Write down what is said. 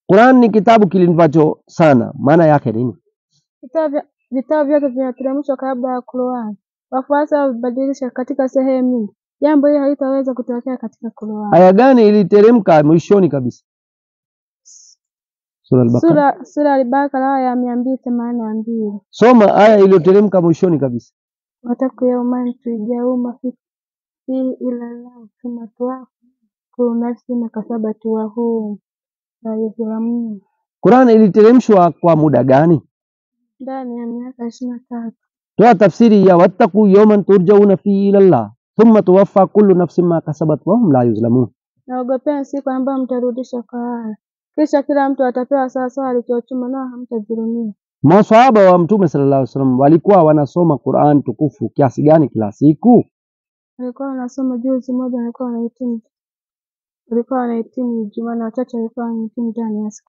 Qur'an ni kitabu kilindwacho sana. Maana yake nini? Vitabu vyote vinateremshwa kabla ya Qur'an. Wafuasi wabadilisha katika sehemu nyingi. Jambo hili halitaweza kutokea katika Qur'an. Aya gani iliteremka mwishoni kabisa? Sura al-Baqara. Sura al-Baqara aya 282. Soma aya iliyoteremka mwishoni kabisa. Wataku yawman tujauma fi ila Allah thumma tuwaffa kullu nafsin kasabat wa hum la yuzlamun. Qur'an iliteremshwa kwa muda gani? Ndani ya miaka 23. Toa tafsiri ya wattaqu yawman turjauna fi ila Allah thumma tuwaffa kullu nafsin ma kasabat wa hum la yuzlamun. Naogopea siku ambayo mtarudisha kwa Allah, kisha kila mtu atapewa sawasawa alichochuma na hamtadhulumiwa. Maswahaba wa Mtume sallallahu alaihi wasallam walikuwa wanasoma Qur'an tukufu kiasi gani kila siku? Walikuwa wanasoma juzi moja, walikuwa wanahitimu Ijumaa na wachache walikuwa wanahitimu ndani ya siku.